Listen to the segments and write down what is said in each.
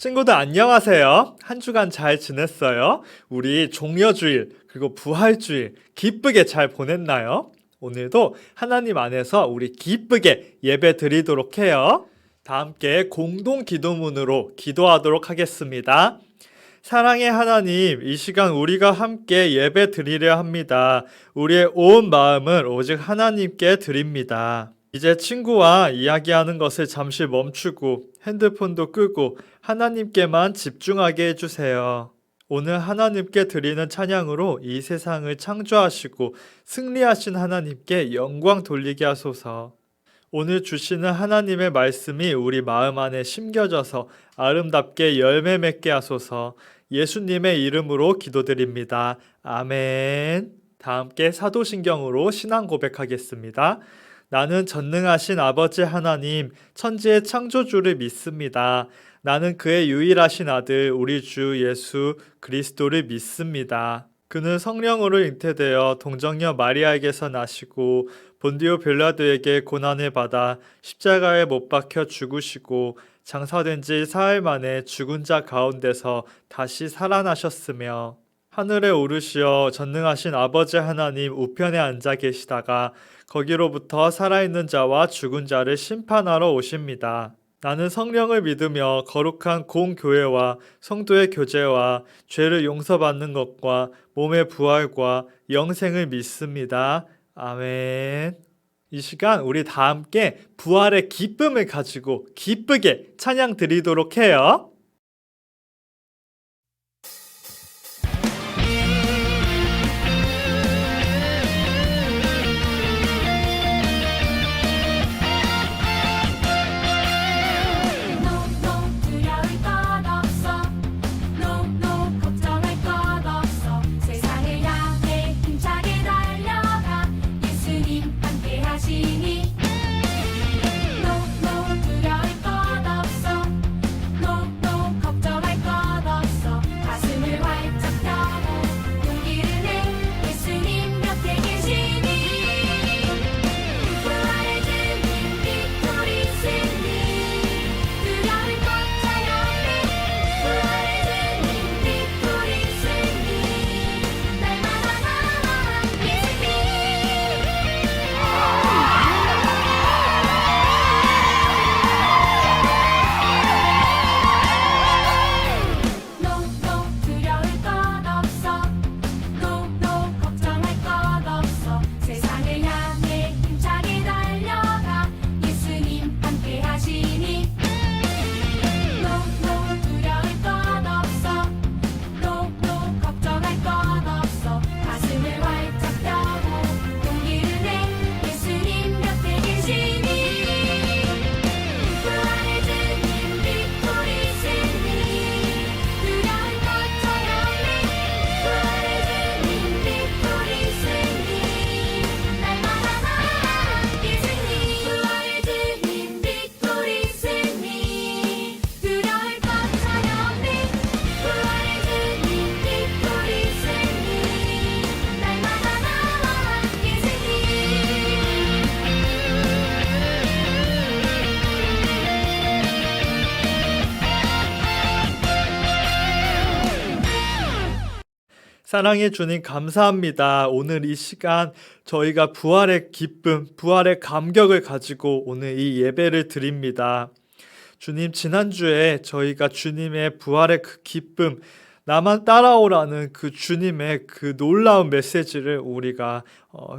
친구들 안녕하세요. 한 주간 잘 지냈어요? 우리 종려주일 그리고 부활주일 기쁘게 잘 보냈나요? 오늘도 하나님 안에서 우리 기쁘게 예배 드리도록 해요. 다 함께 공동 기도문으로 기도하도록 하겠습니다. 사랑의 하나님, 이 시간 우리가 함께 예배 드리려 합니다. 우리의 온 마음을 오직 하나님께 드립니다. 이제 친구와 이야기하는 것을 잠시 멈추고 핸드폰도 끄고 하나님께만 집중하게 해주세요. 오늘 하나님께 드리는 찬양으로 이 세상을 창조하시고 승리하신 하나님께 영광 돌리게 하소서. 오늘 주시는 하나님의 말씀이 우리 마음 안에 심겨져서 아름답게 열매 맺게 하소서. 예수님의 이름으로 기도드립니다. 아멘. 다 함께 사도신경으로 신앙 고백하겠습니다. 나는 전능하신 아버지 하나님, 천지의 창조주를 믿습니다. 나는 그의 유일하신 아들, 우리 주 예수 그리스도를 믿습니다. 그는 성령으로 잉태되어 동정녀 마리아에게서 나시고 본디오 빌라도에게 고난을 받아 십자가에 못 박혀 죽으시고 장사된 지 사흘 만에 죽은 자 가운데서 다시 살아나셨으며 하늘에 오르시어 전능하신 아버지 하나님 우편에 앉아 계시다가 거기로부터 살아있는 자와 죽은 자를 심판하러 오십니다. 나는 성령을 믿으며 거룩한 공교회와 성도의 교제와 죄를 용서받는 것과 몸의 부활과 영생을 믿습니다. 아멘. 이 시간 우리 다 함께 부활의 기쁨을 가지고 기쁘게 찬양 드리도록 해요. 사랑해 주님 감사합니다. 오늘 이 시간 저희가 부활의 기쁨, 부활의 감격을 가지고 오늘 이 예배를 드립니다. 주님, 지난주에 저희가 주님의 부활의 그 기쁨, 나만 따라오라는 그 주님의 그 놀라운 메시지를 우리가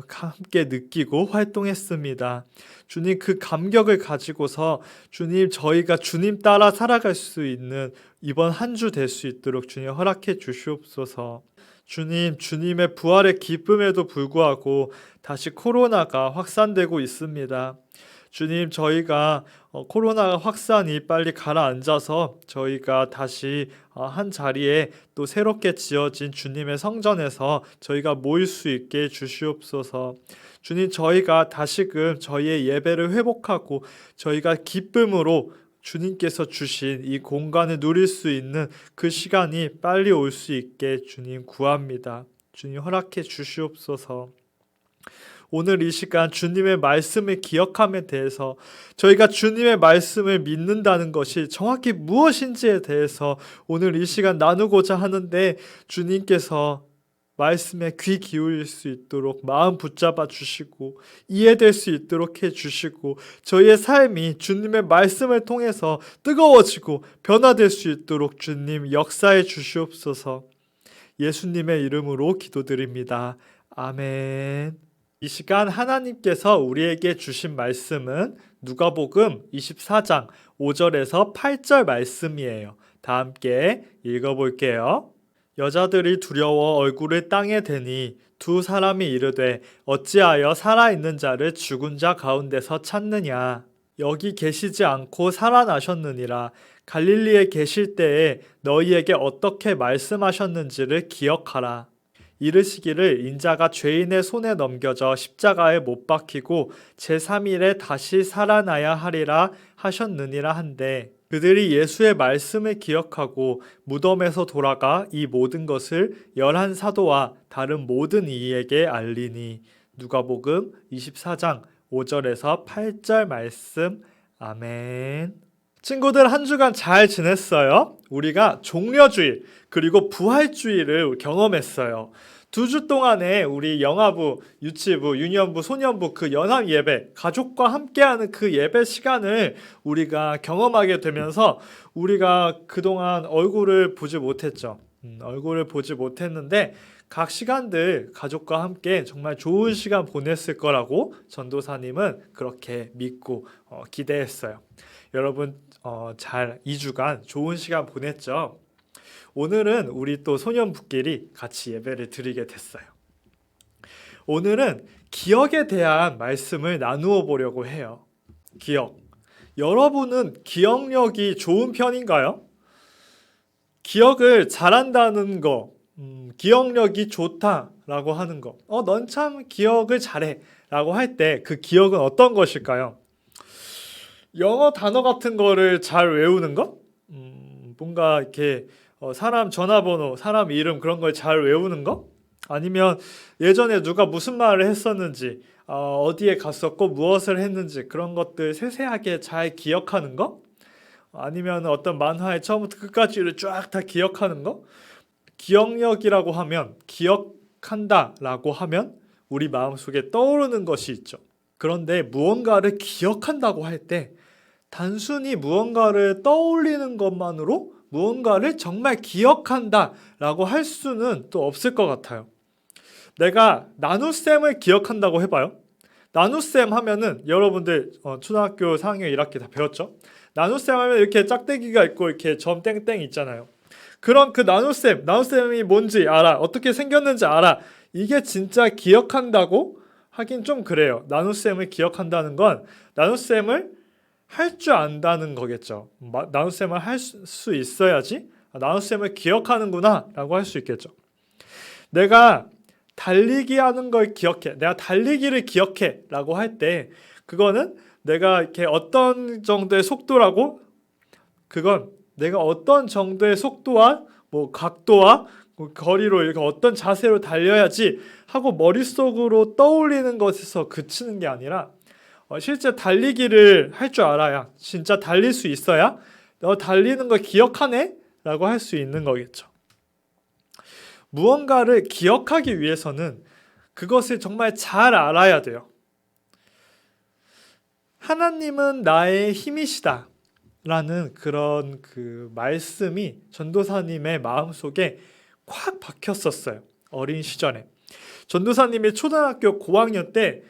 함께 느끼고 활동했습니다. 주님, 그 감격을 가지고서 주님, 저희가 주님 따라 살아갈 수 있는 이번 한 주 될 수 있도록 주님 허락해 주시옵소서. 주님, 주님의 부활의 기쁨에도 불구하고 다시 코로나가 확산되고 있습니다. 주님, 저희가 코로나 확산이 빨리 가라앉아서 저희가 다시 한 자리에 또 새롭게 지어진 주님의 성전에서 저희가 모일 수 있게 해주시옵소서. 주님, 저희가 다시금 저희의 예배를 회복하고 저희가 기쁨으로 주님께서 주신 이 공간을 누릴 수 있는 그 시간이 빨리 올 수 있게 주님 구합니다. 주님 허락해 주시옵소서. 오늘 이 시간 주님의 말씀을 기억함에 대해서 저희가 주님의 말씀을 믿는다는 것이 정확히 무엇인지에 대해서 오늘 이 시간 나누고자 하는데 주님께서 말씀에 귀 기울일 수 있도록 마음 붙잡아 주시고 이해될 수 있도록 해주시고 저희의 삶이 주님의 말씀을 통해서 뜨거워지고 변화될 수 있도록 주님 역사해 주시옵소서. 예수님의 이름으로 기도드립니다. 아멘. 이 시간 하나님께서 우리에게 주신 말씀은 누가복음 24장 5절에서 8절 말씀이에요. 다 함께 읽어볼게요. 여자들이 두려워 얼굴을 땅에 대니 두 사람이 이르되 어찌하여 살아있는 자를 죽은 자 가운데서 찾느냐. 여기 계시지 않고 살아나셨느니라. 갈릴리에 계실 때에 너희에게 어떻게 말씀하셨는지를 기억하라. 이르시기를 인자가 죄인의 손에 넘겨져 십자가에 못 박히고 제3일에 다시 살아나야 하리라 하셨느니라 한데 그들이 예수의 말씀을 기억하고 무덤에서 돌아가 이 모든 것을 11사도와 다른 모든 이에게 알리니. 누가복음 24장 5절에서 8절 말씀. 아멘. 친구들 한 주간 잘 지냈어요? 우리가 종려주일 그리고 부활주일을 경험했어요. 2주 동안에 우리 영아부, 유치부, 유년부, 소년부 그 연합 예배, 가족과 함께하는 그 예배 시간을 우리가 경험하게 되면서 우리가 그동안 얼굴을 보지 못했죠. 얼굴을 보지 못했는데 각 시간들 가족과 함께 정말 좋은 시간 보냈을 거라고 전도사님은 그렇게 믿고 기대했어요. 여러분 잘 2주간 좋은 시간 보냈죠? 오늘은 우리 또 소년부끼리 같이 예배를 드리게 됐어요. 오늘은 기억에 대한 말씀을 나누어 보려고 해요. 기억. 여러분은 기억력이 좋은 편인가요? 기억을 잘한다는 거, 기억력이 좋다라고 하는 거. 넌 참 기억을 잘해 라고 할 때 그 기억은 어떤 것일까요? 영어 단어 같은 거를 잘 외우는 거? 뭔가 이렇게 사람 전화번호, 사람 이름 그런 걸 잘 외우는 거? 아니면 예전에 누가 무슨 말을 했었는지, 어디에 갔었고 무엇을 했는지 그런 것들 세세하게 잘 기억하는 거? 아니면 어떤 만화의 처음부터 끝까지를 쫙 다 기억하는 거? 기억력이라고 하면, 기억한다라고 하면 우리 마음속에 떠오르는 것이 있죠. 그런데 무언가를 기억한다고 할 때 단순히 무언가를 떠올리는 것만으로 무언가를 정말 기억한다라고 할 수는 또 없을 것 같아요. 내가 나눗셈을 기억한다고 해봐요. 나눗셈 하면은 여러분들 초등학교 4학년 1학기 다 배웠죠? 나눗셈 하면 이렇게 짝대기가 있고 이렇게 점 땡땡 있잖아요. 그런 그 나눗셈이 뭔지 알아. 어떻게 생겼는지 알아. 이게 진짜 기억한다고 하긴 좀 그래요. 나눗셈을 기억한다는 건 나눗셈을 할 줄 안다는 거겠죠. 나눗셈을 할 수 있어야지 나눗셈을 기억하는구나 라고 할 수 있겠죠. 내가 달리기 하는 걸 기억해. 내가 달리기를 기억해 라고 할 때 그거는 내가 이렇게 어떤 정도의 속도라고 그건 내가 어떤 정도의 속도와 뭐 각도와 거리로 이렇게 어떤 자세로 달려야지 하고 머릿속으로 떠올리는 것에서 그치는 게 아니라 실제 달리기를 할 줄 알아야 진짜 달릴 수 있어야 너 달리는 걸 기억하네? 라고 할 수 있는 거겠죠. 무언가를 기억하기 위해서는 그것을 정말 잘 알아야 돼요. 하나님은 나의 힘이시다 라는 그런 그 말씀이 전도사님의 마음속에 콱 박혔었어요. 어린 시절에. 전도사님이 초등학교 고학년 때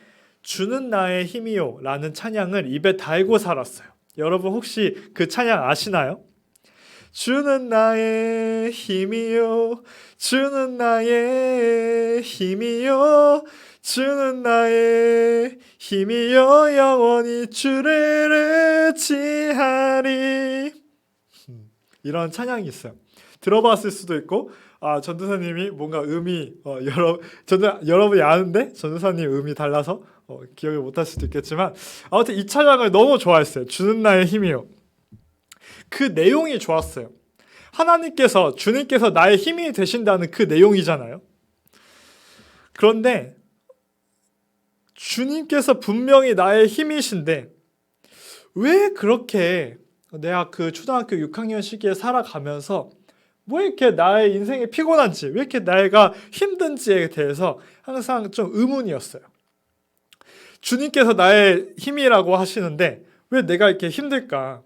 주는 나의 힘이요 라는 찬양을 입에 달고 살았어요. 여러분 혹시 그 찬양 아시나요? 주는 나의 힘이요 주는 나의 힘이요 주는 나의 힘이요 영원히 주를 의지하리. 이런 찬양이 있어요. 들어봤을 수도 있고 전도사님이 뭔가 음이 여러분이 아는데 전도사님 음이 달라서 기억을 못할 수도 있겠지만 아무튼 이 찬양을 너무 좋아했어요. 주는 나의 힘이요. 그 내용이 좋았어요. 주님께서 나의 힘이 되신다는 그 내용이잖아요. 그런데 주님께서 분명히 나의 힘이신데 왜 그렇게 내가 그 초등학교 6학년 시기에 살아가면서 왜 이렇게 나의 인생이 피곤한지, 왜 이렇게 내가 힘든지에 대해서 항상 좀 의문이었어요. 주님께서 나의 힘이라고 하시는데 왜 내가 이렇게 힘들까?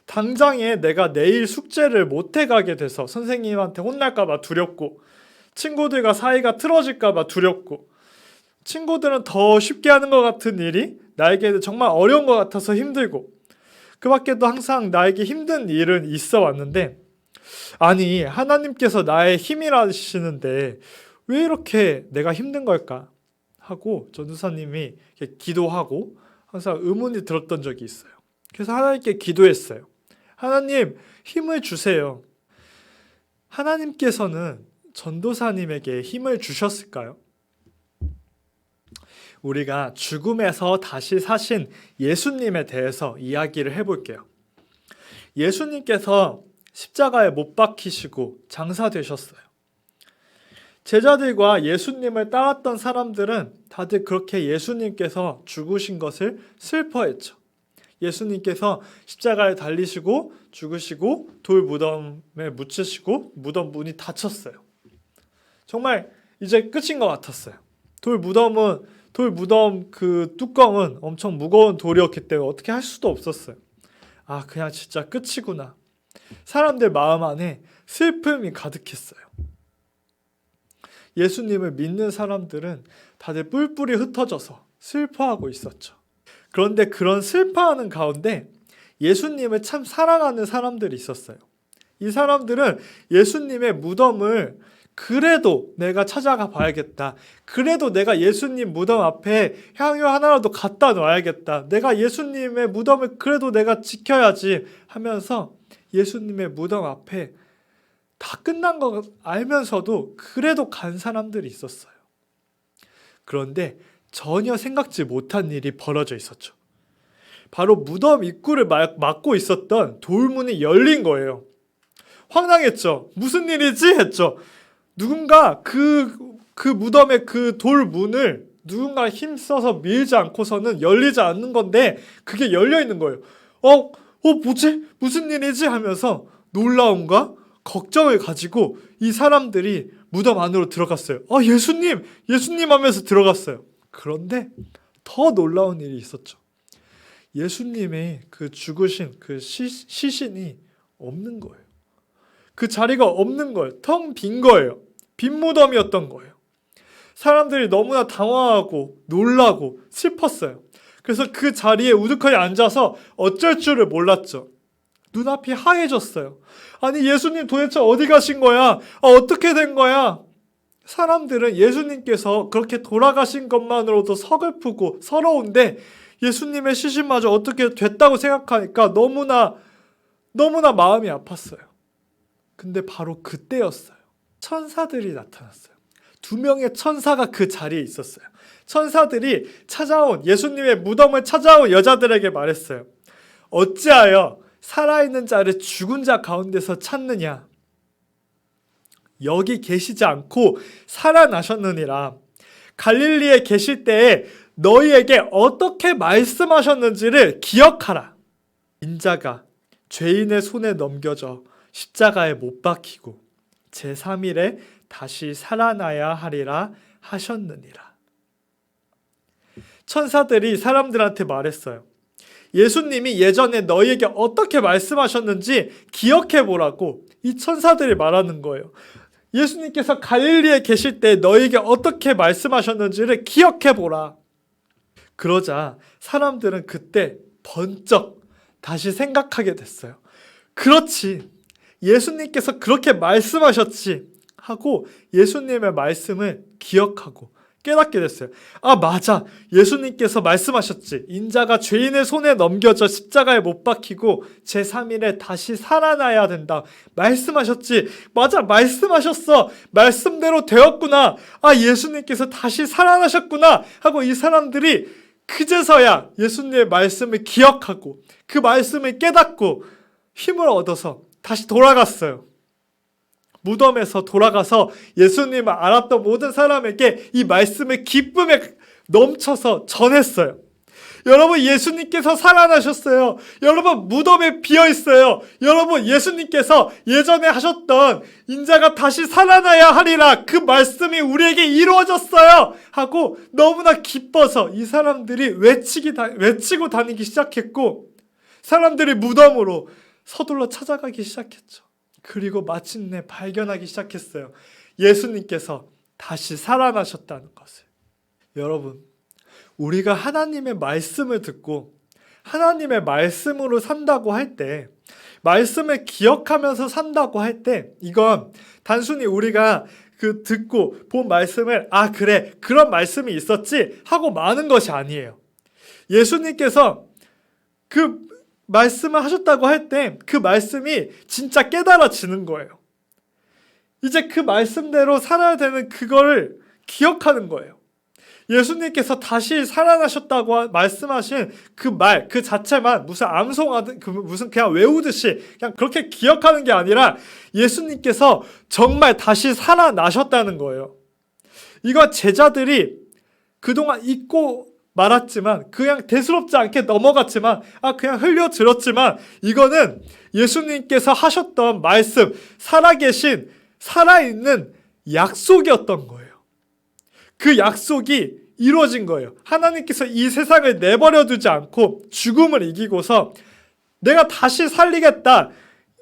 당장에 내가 내일 숙제를 못 해가게 돼서 선생님한테 혼날까봐 두렵고, 친구들과 사이가 틀어질까봐 두렵고, 친구들은 더 쉽게 하는 것 같은 일이 나에게는 정말 어려운 것 같아서 힘들고, 그 밖에도 항상 나에게 힘든 일은 있어 왔는데, 아니 하나님께서 나의 힘이라시는데 왜 이렇게 내가 힘든 걸까 하고 전도사님이 기도하고 항상 의문이 들었던 적이 있어요. 그래서 하나님께 기도했어요. 하나님, 힘을 주세요. 하나님께서는 전도사님에게 힘을 주셨을까요? 우리가 죽음에서 다시 사신 예수님에 대해서 이야기를 해볼게요. 예수님께서 십자가에 못 박히시고 장사되셨어요. 제자들과 예수님을 따랐던 사람들은 다들 그렇게 예수님께서 죽으신 것을 슬퍼했죠. 예수님께서 십자가에 달리시고 죽으시고 돌 무덤에 묻히시고 무덤 문이 닫혔어요. 정말 이제 끝인 것 같았어요. 돌 무덤 그 뚜껑은 엄청 무거운 돌이었기 때문에 어떻게 할 수도 없었어요. 아, 그냥 진짜 끝이구나. 사람들 마음 안에 슬픔이 가득했어요. 예수님을 믿는 사람들은 다들 뿔뿔이 흩어져서 슬퍼하고 있었죠. 그런데 그런 슬퍼하는 가운데 예수님을 참 사랑하는 사람들이 있었어요. 이 사람들은 예수님의 무덤을 그래도 내가 찾아가 봐야겠다. 그래도 내가 예수님 무덤 앞에 향유 하나라도 갖다 놔야겠다. 내가 예수님의 무덤을 그래도 내가 지켜야지 하면서 예수님의 무덤 앞에 다 끝난 거 알면서도 그래도 간 사람들이 있었어요. 그런데 전혀 생각지 못한 일이 벌어져 있었죠. 바로 무덤 입구를 막고 있었던 돌문이 열린 거예요. 황당했죠. 무슨 일이지? 했죠. 누군가 그 무덤의 그 돌문을 누군가 힘써서 밀지 않고서는 열리지 않는 건데 그게 열려 있는 거예요. 뭐지? 무슨 일이지? 하면서 놀라움과 걱정을 가지고 이 사람들이 무덤 안으로 들어갔어요. 예수님 하면서 들어갔어요. 그런데 더 놀라운 일이 있었죠. 예수님의 그 죽으신 그 시신이 없는 거예요. 그 자리가 없는 거예요. 텅 빈 거예요. 빈 무덤이었던 거예요. 사람들이 너무나 당황하고 놀라고 슬펐어요. 그래서 그 자리에 우두커니 앉아서 어쩔 줄을 몰랐죠. 눈앞이 하얘졌어요. 아니, 예수님 도대체 어디 가신 거야? 어떻게 된 거야? 사람들은 예수님께서 그렇게 돌아가신 것만으로도 서글프고 서러운데 예수님의 시신마저 어떻게 됐다고 생각하니까 너무나 마음이 아팠어요. 근데 바로 그때였어요. 천사들이 나타났어요. 2명의 천사가 그 자리에 있었어요. 천사들이 예수님의 무덤을 찾아온 여자들에게 말했어요. 어찌하여 살아있는 자를 죽은 자 가운데서 찾느냐? 여기 계시지 않고 살아나셨느니라. 갈릴리에 계실 때에 너희에게 어떻게 말씀하셨는지를 기억하라. 인자가 죄인의 손에 넘겨져 십자가에 못 박히고 제3일에 다시 살아나야 하리라 하셨느니라. 천사들이 사람들한테 말했어요. 예수님이 예전에 너희에게 어떻게 말씀하셨는지 기억해보라고 이 천사들이 말하는 거예요. 예수님께서 갈릴리에 계실 때 너희에게 어떻게 말씀하셨는지를 기억해보라. 그러자 사람들은 그때 번쩍 다시 생각하게 됐어요. 그렇지, 예수님께서 그렇게 말씀하셨지 하고 예수님의 말씀을 기억하고 깨닫게 됐어요. 아, 맞아, 예수님께서 말씀하셨지. 인자가 죄인의 손에 넘겨져 십자가에 못 박히고 제3일에 다시 살아나야 된다. 말씀하셨지. 맞아, 말씀하셨어. 말씀대로 되었구나. 아, 예수님께서 다시 살아나셨구나 하고 이 사람들이 그제서야 예수님의 말씀을 기억하고 그 말씀을 깨닫고 힘을 얻어서 다시 돌아갔어요. 무덤에서 돌아가서 예수님을 알았던 모든 사람에게 이 말씀을 기쁨의 넘쳐서 전했어요. 여러분, 예수님께서 살아나셨어요. 여러분, 무덤에 비어 있어요. 여러분, 예수님께서 예전에 하셨던 인자가 다시 살아나야 하리라, 그 말씀이 우리에게 이루어졌어요 하고 너무나 기뻐서 이 사람들이 외치고 다니기 시작했고, 사람들이 무덤으로 서둘러 찾아가기 시작했죠. 그리고 마침내 발견하기 시작했어요. 예수님께서 다시 살아나셨다는 것을. 여러분, 우리가 하나님의 말씀을 듣고 하나님의 말씀으로 산다고 할 때, 말씀을 기억하면서 산다고 할 때, 이건 단순히 우리가 그 듣고 본 말씀을 그래, 그런 말씀이 있었지 하고 마는 것이 아니에요. 예수님께서 그 말씀을 하셨다고 할 때 그 말씀이 진짜 깨달아지는 거예요. 이제 그 말씀대로 살아야 되는 그거를 기억하는 거예요. 예수님께서 다시 살아나셨다고 말씀하신 그 말, 그 자체만 무슨 암송하든 무슨 그냥 외우듯이 그냥 그렇게 기억하는 게 아니라 예수님께서 정말 다시 살아나셨다는 거예요. 이거 제자들이 그동안 잊고 말았지만, 그냥 대수롭지 않게 넘어갔지만, 그냥 흘려들었지만, 이거는 예수님께서 하셨던 말씀, 살아계신, 살아있는 약속이었던 거예요. 그 약속이 이루어진 거예요. 하나님께서 이 세상을 내버려 두지 않고 죽음을 이기고서 내가 다시 살리겠다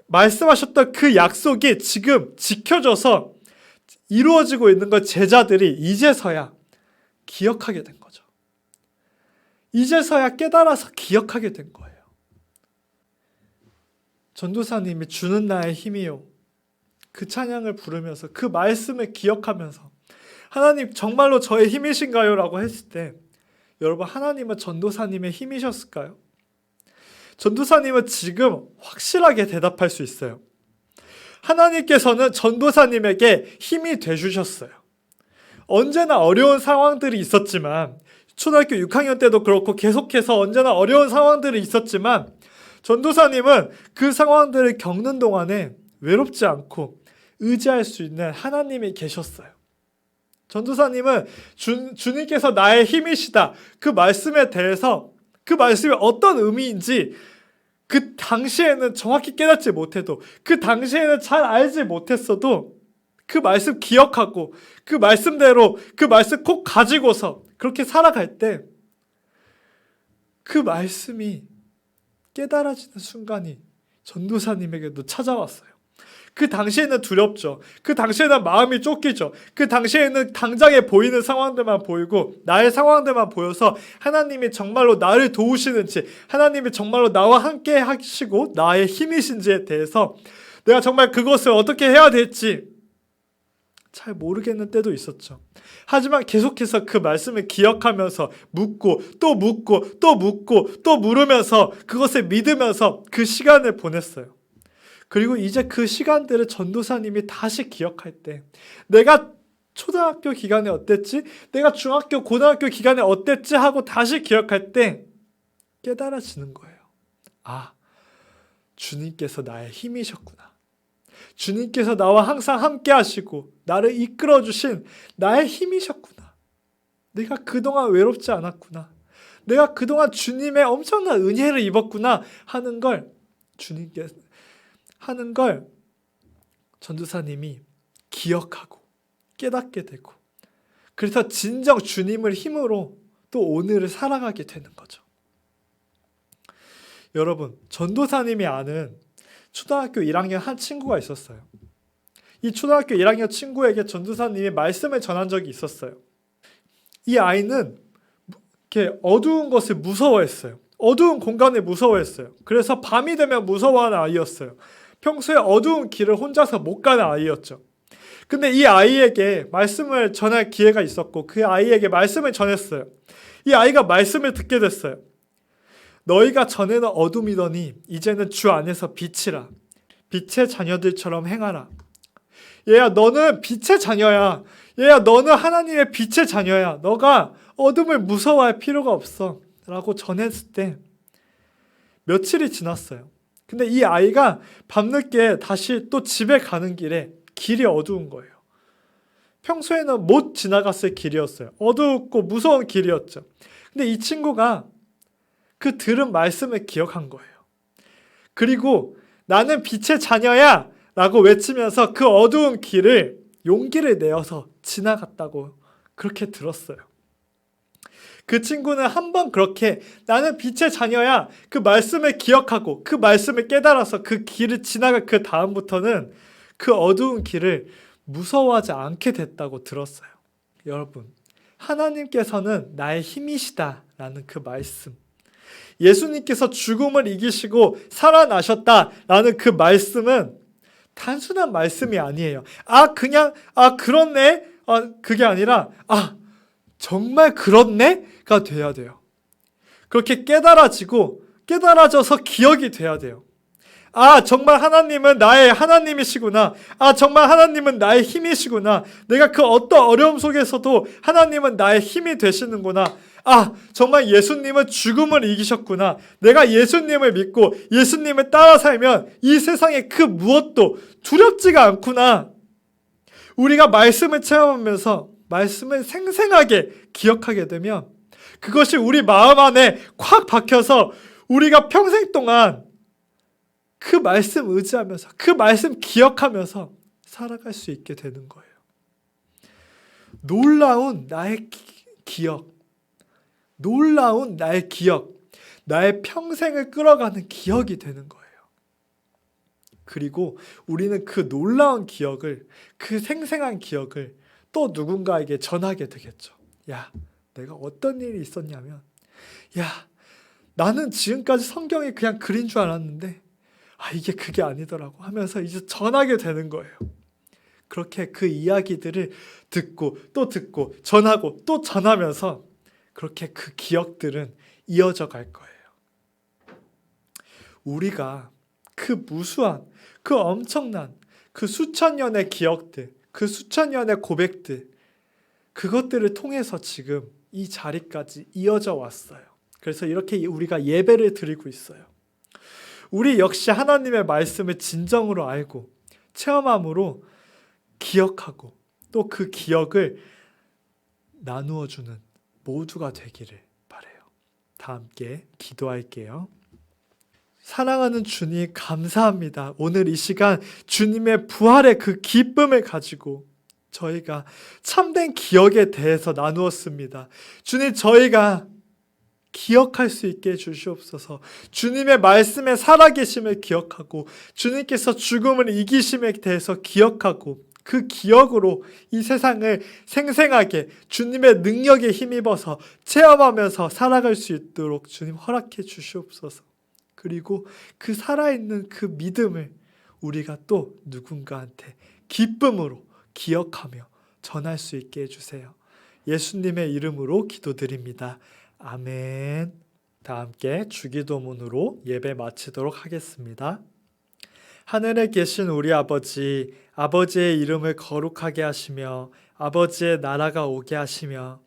말씀하셨던 그 약속이 지금 지켜져서 이루어지고 있는 걸 제자들이 이제서야 기억하게 된 거죠. 이제서야 깨달아서 기억하게 된 거예요. 전도사님이 주는 나의 힘이요, 그 찬양을 부르면서 그 말씀을 기억하면서 하나님 정말로 저의 힘이신가요? 라고 했을 때, 여러분, 하나님은 전도사님의 힘이셨을까요? 전도사님은 지금 확실하게 대답할 수 있어요. 하나님께서는 전도사님에게 힘이 되주셨어요. 언제나 어려운 상황들이 있었지만, 초등학교 6학년 때도 그렇고 계속해서 언제나 어려운 상황들이 있었지만, 전도사님은 그 상황들을 겪는 동안에 외롭지 않고 의지할 수 있는 하나님이 계셨어요. 전도사님은 주님께서 나의 힘이시다, 그 말씀에 대해서, 그 말씀이 어떤 의미인지 그 당시에는 정확히 깨닫지 못해도, 그 당시에는 잘 알지 못했어도 그 말씀 기억하고 그 말씀대로 그 말씀 꼭 가지고서 그렇게 살아갈 때 그 말씀이 깨달아지는 순간이 전도사님에게도 찾아왔어요. 그 당시에는 두렵죠. 그 당시에는 마음이 쫓기죠. 그 당시에는 당장에 보이는 상황들만 보이고 나의 상황들만 보여서 하나님이 정말로 나를 도우시는지, 하나님이 정말로 나와 함께 하시고 나의 힘이신지에 대해서 내가 정말 그것을 어떻게 해야 될지 잘 모르겠는 때도 있었죠. 하지만 계속해서 그 말씀을 기억하면서 묻고 또 묻고 또 묻고 또 물으면서 그것을 믿으면서 그 시간을 보냈어요. 그리고 이제 그 시간들을 전도사님이 다시 기억할 때, 내가 초등학교 기간에 어땠지? 내가 중학교, 고등학교 기간에 어땠지? 하고 다시 기억할 때 깨달아지는 거예요. 주님께서 나의 힘이셨구나. 주님께서 나와 항상 함께 하시고 나를 이끌어 주신 나의 힘이셨구나. 내가 그동안 외롭지 않았구나. 내가 그동안 주님의 엄청난 은혜를 입었구나 하는 걸 전도사님이 기억하고 깨닫게 되고, 그래서 진정 주님을 힘으로 또 오늘을 살아가게 되는 거죠. 여러분, 전도사님이 아는 초등학교 1학년 한 친구가 있었어요. 이 초등학교 1학년 친구에게 전도사님이 말씀을 전한 적이 있었어요. 이 아이는 이렇게 어두운 것을 무서워했어요. 어두운 공간을 무서워했어요. 그래서 밤이 되면 무서워하는 아이였어요. 평소에 어두운 길을 혼자서 못 가는 아이였죠. 근데 이 아이에게 말씀을 전할 기회가 있었고 그 아이에게 말씀을 전했어요. 이 아이가 말씀을 듣게 됐어요. 너희가 전에는 어둠이더니 이제는 주 안에서 빛이라. 빛의 자녀들처럼 행하라. 얘야, 너는 빛의 자녀야. 얘야, 너는 하나님의 빛의 자녀야. 너가 어둠을 무서워할 필요가 없어. 라고 전했을 때 며칠이 지났어요. 근데 이 아이가 밤늦게 다시 또 집에 가는 길에 길이 어두운 거예요. 평소에는 못 지나갔을 길이었어요. 어둡고 무서운 길이었죠. 근데 이 친구가 그 들은 말씀을 기억한 거예요. 그리고 나는 빛의 자녀야 라고 외치면서 그 어두운 길을 용기를 내어서 지나갔다고 그렇게 들었어요. 그 친구는 한번 그렇게 나는 빛의 자녀야 그 말씀을 기억하고 그 말씀을 깨달아서 그 길을 지나간 그 다음부터는 그 어두운 길을 무서워하지 않게 됐다고 들었어요. 여러분, 하나님께서는 나의 힘이시다 라는 그 말씀, 예수님께서 죽음을 이기시고 살아나셨다라는 그 말씀은 단순한 말씀이 아니에요. 그렇네? 그게 아니라, 정말 그렇네?가 돼야 돼요. 그렇게 깨달아져서 기억이 돼야 돼요. 정말 하나님은 나의 하나님이시구나. 정말 하나님은 나의 힘이시구나. 내가 그 어떤 어려움 속에서도 하나님은 나의 힘이 되시는구나. 정말 예수님은 죽음을 이기셨구나. 내가 예수님을 믿고 예수님을 따라 살면 이 세상에 그 무엇도 두렵지가 않구나. 우리가 말씀을 체험하면서 말씀을 생생하게 기억하게 되면 그것이 우리 마음 안에 콱 박혀서 우리가 평생 동안 그 말씀 의지하면서 그 말씀 기억하면서 살아갈 수 있게 되는 거예요. 놀라운 나의 기억, 나의 평생을 끌어가는 기억이 되는 거예요. 그리고 우리는 그 놀라운 기억을, 그 생생한 기억을 또 누군가에게 전하게 되겠죠. 내가 어떤 일이 있었냐면, 나는 지금까지 성경이 그냥 글인 줄 알았는데, 이게 그게 아니더라고 하면서 이제 전하게 되는 거예요. 그렇게 그 이야기들을 듣고 전하고 또 전하면서 그렇게 그 기억들은 이어져 갈 거예요. 우리가 그 무수한, 그 엄청난, 그 수천 년의 기억들, 그 수천 년의 고백들, 그것들을 통해서 지금 이 자리까지 이어져 왔어요. 그래서 이렇게 우리가 예배를 드리고 있어요. 우리 역시 하나님의 말씀을 진정으로 알고 체험함으로 기억하고 또 그 기억을 나누어 주는 모두가 되기를 바라요. 다 함께 기도할게요. 사랑하는 주님, 감사합니다. 오늘 이 시간 주님의 부활의 그 기쁨을 가지고 저희가 참된 기억에 대해서 나누었습니다. 주님, 저희가 기억할 수 있게 해주시옵소서. 주님의 말씀에 살아계심을 기억하고 주님께서 죽음을 이기심에 대해서 기억하고 그 기억으로 이 세상을 생생하게 주님의 능력에 힘입어서 체험하면서 살아갈 수 있도록 주님 허락해 주시옵소서. 그리고 그 살아있는 그 믿음을 우리가 또 누군가한테 기쁨으로 기억하며 전할 수 있게 해주세요. 예수님의 이름으로 기도드립니다. 아멘. 다 함께 주기도문으로 예배 마치도록 하겠습니다. 하늘에 계신 우리 아버지, 아버지의 이름을 거룩하게 하시며 아버지의 나라가 오게 하시며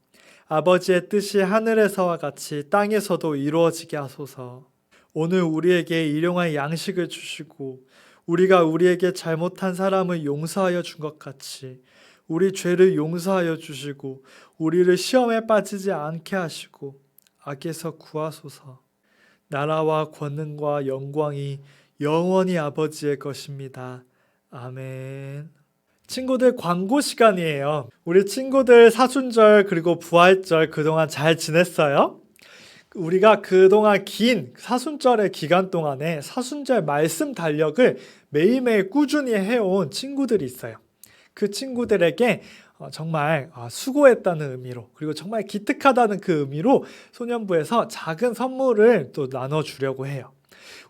아버지의 뜻이 하늘에서와 같이 땅에서도 이루어지게 하소서. 오늘 우리에게 일용할 양식을 주시고 우리가 우리에게 잘못한 사람을 용서하여 준 것 같이 우리 죄를 용서하여 주시고 우리를 시험에 빠지지 않게 하시고 악에서 구하소서. 나라와 권능과 영광이 영원히 아버지의 것입니다. 아멘. 친구들, 광고 시간이에요. 우리 친구들 사순절 그리고 부활절 그동안 잘 지냈어요? 우리가 그동안 긴 사순절의 기간 동안에 사순절 말씀 달력을 매일매일 꾸준히 해온 친구들이 있어요. 그 친구들에게 정말 수고했다는 의미로, 그리고 정말 기특하다는 그 의미로 소년부에서 작은 선물을 또 나눠주려고 해요.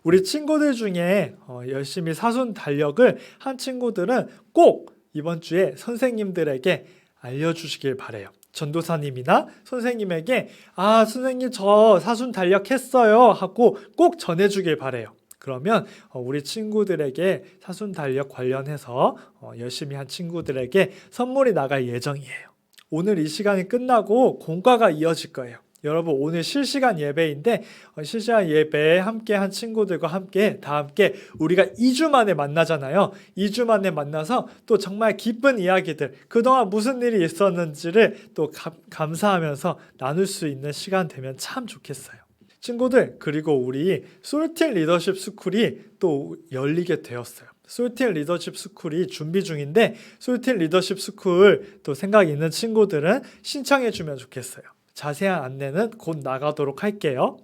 우리 친구들 중에 열심히 사순 달력을 한 친구들은 꼭 이번 주에 선생님들에게 알려주시길 바래요. 전도사님이나 선생님에게 선생님 저 사순 달력 했어요 하고 꼭 전해주길 바래요. 그러면 우리 친구들에게 사순 달력 관련해서 열심히 한 친구들에게 선물이 나갈 예정이에요. 오늘 이 시간이 끝나고 공과가 이어질 거예요. 여러분 오늘 실시간 예배인데 실시간 예배에 함께 한 친구들과 함께 다 함께 우리가 2주 만에 만나잖아요. 2주 만에 만나서 또 정말 기쁜 이야기들, 그동안 무슨 일이 있었는지를 또 감사하면서 나눌 수 있는 시간 되면 참 좋겠어요. 친구들, 그리고 우리 솔틴 리더십 스쿨이 또 열리게 되었어요. 솔틴 리더십 스쿨이 준비 중인데 솔틴 리더십 스쿨 또 생각 있는 친구들은 신청해 주면 좋겠어요. 자세한 안내는 곧 나가도록 할게요.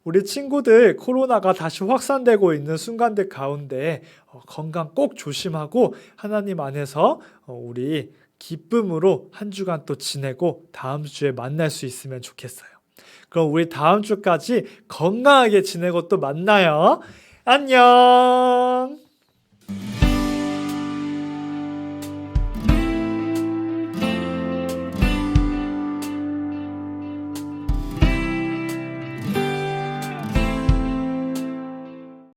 우리 친구들 코로나가 다시 확산되고 있는 순간들 가운데 건강 꼭 조심하고 하나님 안에서 우리 기쁨으로 한 주간 또 지내고 다음 주에 만날 수 있으면 좋겠어요. 그럼 우리 다음 주까지 건강하게 지내고 또 만나요. 안녕.